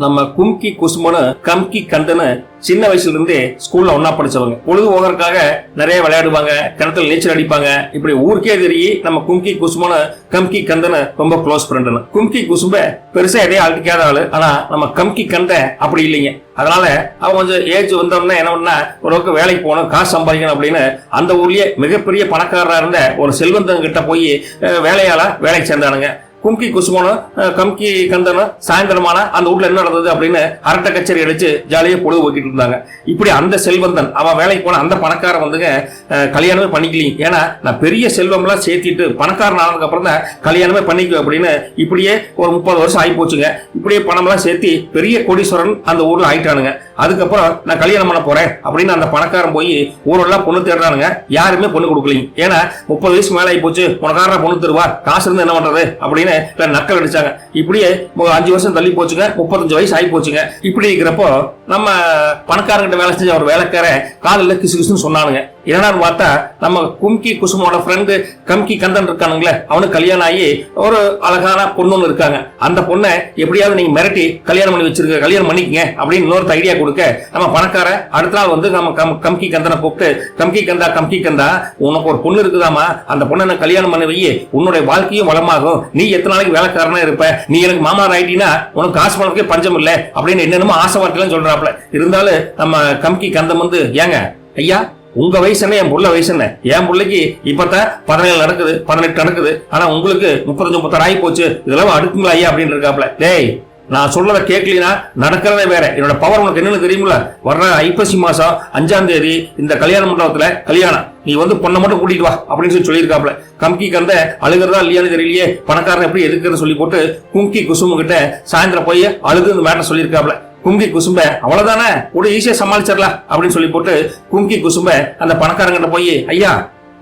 நம்ம கும்கி குசுமனு கம்கி கந்தனு சின்ன வயசுல இருந்தே ஸ்கூல்ல ஒன்னா படிச்சவங்க. பொழுது போகிறதுக்காக நிறைய விளையாடுவாங்க, கிணத்துல நீச்சல் அடிப்பாங்க. இப்படி ஊருக்கே தெரியும் நம்ம கும்கி குசுமனு கம்கி கந்தனு ரொம்ப க்ளோஸ் ஃப்ரெண்டுன்னு. கும்கி குசும்ப பெருசா எதையும் அழட்டிக்காத ஆளு. ஆனா நம்ம கம்கி கந்த அப்படி இல்லைங்க. அதனால அவன் கொஞ்சம் ஏஜ் வந்தோடனே என்ன பண்ணா, ஓரளவுக்கு வேலைக்கு போகணும், காசு சம்பாதிக்கணும் அப்படின்னு அந்த ஊர்லயே மிகப்பெரிய பணக்காரராக இருந்த ஒரு செல்வந்தன் கிட்ட போய் வேலைக்கு சேர்ந்தானுங்க. கும்கி குசுமனும் கம்கி கந்தனும் சாயந்தரமான அந்த வீட்டுல என்ன நடந்தது அப்படின்னு அரட்டை கச்சேரி அடிச்சு ஜாலியா பொழுது போக்கிட்டு இருந்தாங்க. இப்படி அந்த செல்வந்தன் அவன் வேலைக்கு போன அந்த பணக்காரன் வந்துங்க கல்யாணமே பண்ணிக்கலீங்க. ஏன்னா நான் பெரிய செல்வம் எல்லாம் சேர்த்திட்டு பணக்காரன் ஆனதுக்கு அப்புறம் தான் கல்யாணமே பண்ணிக்குவேன் அப்படின்னு இப்படியே ஒரு 30 வருஷம் ஆகி போச்சுங்க. இப்படியே பணம் எல்லாம் சேர்த்தி பெரிய கோடீஸ்வரன் அந்த ஊர்ல ஆயிட்டானுங்க. அதுக்கப்புறம் நான் கல்யாணம் பண்ண போறேன் அப்படின்னு அந்த பணக்காரன் போய் ஊரெல்லாம் பொண்ணு தேடுறானுங்க. யாருமே பொண்ணு கொடுக்கலீங்க. ஏன்னா 30 வயசு மேல ஆகி போச்சு, உனக்காரன் பொண்ணு தருவா, காசு இருந்து என்ன பண்றது அப்படின்னு நக்கல் அடிச்சாங்க. இப்படியே 5 வருஷம் தள்ளி போச்சுங்க, 35 வயசு ஆகி போச்சுங்க. இப்படி இருக்கிறப்போ நம்ம பணக்காரங்கிட்ட வேலை செஞ்ச ஒரு வேலைக்காரன் காதல கிசு கிசுன்னு சொன்னானுங்க. என்னன்னு பார்த்தா நம்ம கும்கி குசுமோட ஃப்ரெண்டு கம்கி கந்தன் இருக்கானுங்களே, அவனுக்கு கல்யாணம் ஆகி ஒரு அழகான பொண்ணு இருக்காங்க. அந்த பொண்ணை எப்படியாவது நீங்க மிரட்டி கல்யாணம் பண்ணி வச்சிருக்க, கல்யாணம் பண்ணிக்கங்க அப்படின்னு இன்னொரு ஐடியா கொடுக்க நம்ம பணக்கார அடுத்த நாள் வந்து நம்ம கம்கி கந்தனை கூப்பிட்டு, கம்கி கந்தா உனக்கு ஒரு பொண்ணு இருக்குதாமா, அந்த பொண்ணை கல்யாணம் பண்ணி வை, உன்னுடைய வாழ்க்கையும் வளமாகும், நீ எத்தனை நாளைக்கு வேலைக்காரனா இருப்ப, நீ எனக்கு மாமனார் ஆயிட்டீங்கன்னா உனக்கு காசு பணத்துக்கே பஞ்சம் இல்லை அப்படின்னு என்னென்னமோ ஆசை வார்த்தைலாம் சொல்றாப்ல. இருந்தாலும் நம்ம கம்கி கந்தம் வந்து, ஏங்க ஐயா உங்க வயசு என்ன, என் புள்ள வயசு என்ன, என் பிள்ளைக்கு இப்பதான் 17 நடக்குது, 18 நடக்குது, ஆனா உங்களுக்கு 35 36 ஆகி போச்சு, இதெல்லாம் அடுக்குங்களா ஐயா அப்படின்னு இருக்காப்ல. டேய் நான் சொல்றத கேட்கலனா நடக்கிறதே வேற. என்னோட பவர் உனக்கு என்னன்னு தெரியுமில்ல, வர்ற ஐப்பசி மாசம் 5ஆம் தேதி இந்த கல்யாண மண்டபத்துல கல்யாணம், நீ வந்து பொண்ணை மட்டும் கூட்டிட்டு வா அப்படின்னு சொல்லியிருக்காப்ல. கம்கி கந்த அழுகிறதா இல்லையான்னு தெரியலையே, பணக்காரன் எப்படி எதுக்குன்னு சொல்லி போட்டு கும்கி குசும கிட்ட சாயந்தரம் போய் அழுது இந்த மேட்டர் சொல்லியிருக்காப்ல. கும்கி குசும்ப அவ்வளவுதானே கூட ஈஸியா சமாளிச்சிடலாம் அப்படின்னு சொல்லி போட்டு கும்கி குசும்ப அந்த பணக்காரங்கிட்ட போய், ஐயா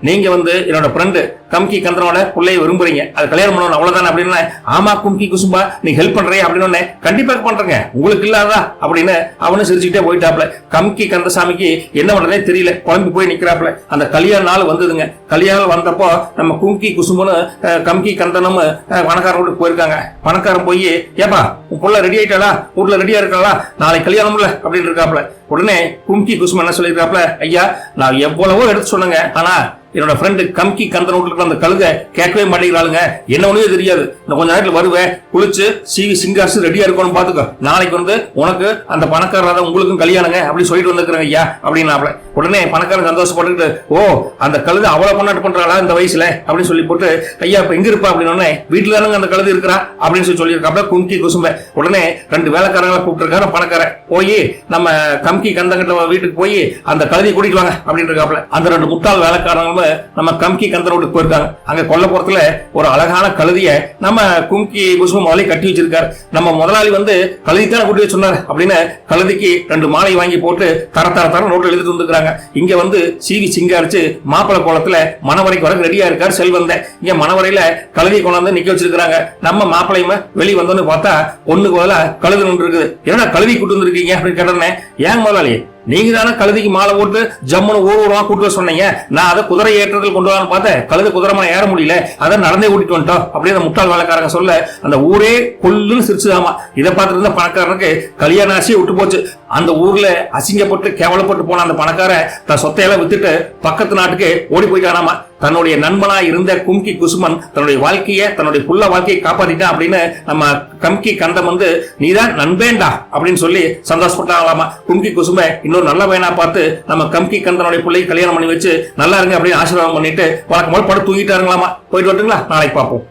நீங்க வந்து என்னோட ஃப்ரெண்டு கம்கி கந்தனோட பிள்ளைய விரும்புறீங்க, அது கல்யாணம் பண்ணணும் அவ்வளவுதானே அப்படின்னு. ஆமா கும்கி குசும்பா நீ ஹெல்ப் பண்றீங்க அப்படின்னு, கண்டிப்பா பண்றேங்க, உங்களுக்கு இல்லாதா அப்படின்னு அவனு சிரிச்சுக்கிட்டே போயிட்டாப்ல. கம்கி கந்தசாமிக்கு என்ன பண்றதே தெரியல, குழம்பு போய் நிக்கிறாப்ல. அந்த கல்யாண நாள் வந்ததுங்க. கல்யாணம் வந்தப்போ நம்ம கும்கி குசும்புன்னு கம்கி கந்தனும் பணக்காரன் வீட்டுக்கு போயிருக்காங்க. பணக்காரன் போய், ஏப்பா உன் புள்ள ரெடி ஆயிட்டாளா, ஊர்ல ரெடியா இருக்காளா, நாளைக்கு கல்யாணம் இல்ல அப்படின்னு இருக்காப்ல. உடனே கும்கி குசும் என்ன சொல்லியிருக்காப்ல, ஐயா நான் எவ்வளவோ எடுத்து சொன்னேங்க, ஆனா என்னோட ஃப்ரெண்டு கம்கி கந்தன் வீட்டுல அந்த கழுதை கேட்கவே மாட்டேங்கிறாளுங்க, என்ன ஒண்ணுமே தெரியாது, இன்னும் கொஞ்ச நேரத்துல வருவேன், குளிச்சு சிங்காசு ரெடியா இருக்கணும் பாத்துக்கோ, நாளைக்கு வந்து உனக்கு அந்த பணக்காரராத உங்களுக்கும் கல்யாணங்க அப்படின்னு சொல்லிட்டு வந்துருக்காங்க ஐயா அப்படின்னாப்ல. உடனே பணக்காரன் சந்தோஷப்பட்டுக்கிட்டு, ஓ அந்த கழுதை அவ்வளவு கொண்டாட்டு பண்றாளா இந்த வயசுல அப்படின்னு சொல்லி போட்டு, ஐயா இப்ப எங்க இருப்பா அப்படின்னு, வீட்டுல தானங்க அந்த கழுதை இருக்கிறா அப்படின்னு சொல்லியிருக்காப்ல கும்கி குசும்ப. உடனே 2 வேலைக்காரங்களை கூப்பிட்டு பணக்காரன் போய் நம்ம கம்கி கந்தங்கிட்ட வீட்டுக்கு போய் அந்த கழுதையை கூட்டிட்டு வாங்க அப்படின்னு இருக்காப்ல. அந்த 2 முட்டாள் வேலைக்காரங்க நம்ம கம்கி கந்தன் வீட்டுக்கு போயிருக்காங்க. அங்க கொல்லப்புறத்துல ஒரு அழகான கழுதிய நம்ம கும்கி குசும முதலே கட்டி வச்சிருக்காரு. நம்ம முதலாளி வந்து கழுதித்தான கூட்டி வச்சு சொன்னார் அப்படின்னு கழுதிக்கு 2 மாலை வாங்கி போட்டு தர நோட்டு எழுதிட்டு வந்துருக்காங்க. இங்க வந்து சிங்காரிச்சு மாப்பிளை கோலத்துல மணவரைக்கு வர ரெடியா இருக்காரு செல்வந்த. இங்க மணவரையில கழுதி கொண்டாந்து நிக்க வச்சிருக்காங்க. நம்ம மாப்பிளையுமே வெளியே வந்தோன்னு பார்த்தா பொண்ணுக்கு முதல்ல கழுது நின்று இருக்குது. ஏன்னா கழுதி கூட்டு வந்துருக்கீங்க அப்படின்னு கேட்டேன். ஏன் முதலாளி நீங்க தானே கழுதிக்கு மாலை போட்டு ஜம்முன்னு ஊர்வலமா கூட்டு சொன்னீங்க, நான் அதை குதிரை ஏற்றத்தில் கொண்டு வரலான்னு பார்த்தேன், கழுது குதிரமா ஏற முடியல, அதை நடந்தே கூட்டிட்டு வந்துட்டோம் அப்படின்னு முட்டாள் வேலைக்காரங்க சொல்ல அந்த ஊரே கொல்லுன்னு சிரிச்சுதாமா. இதை பார்த்துட்டு இருந்த பணக்காரனுக்கு கல்யாண ஆசையை விட்டு போச்சு. அந்த ஊர்ல அசிங்கப்பட்டு கேவலப்பட்டு போன அந்த பணக்காரன் தன் சொத்தையெல்லாம் வித்துட்டு பக்கத்து நாட்டுக்கு ஓடி போயிட்டானாமா. தன்னுடைய நண்பனா இருந்த கும்கி குசுமன் தன்னுடைய வாழ்க்கையை, தன்னுடைய புள்ள வாழ்க்கையை காப்பாத்திட்டான் அப்படின்னு நம்ம கம்கி கந்தம் வந்து, நீதான் நண்பேண்டா அப்படின்னு சொல்லி சந்தோஷப்பட்டாங்களாமா. கும்கி குசும இன்னொரு நல்ல பையனா பார்த்து நம்ம கம்கி கந்தனுடைய பிள்ளையை கல்யாணம் பண்ணி வச்சு நல்லா இருங்க அப்படின்னு ஆசீர்வாதம் பண்ணிட்டு வழக்கம் போல படம் தூங்கிட்டாருங்களாமா. போயிட்டு வரட்டுங்களா, நாளைக்கு பார்ப்போம்.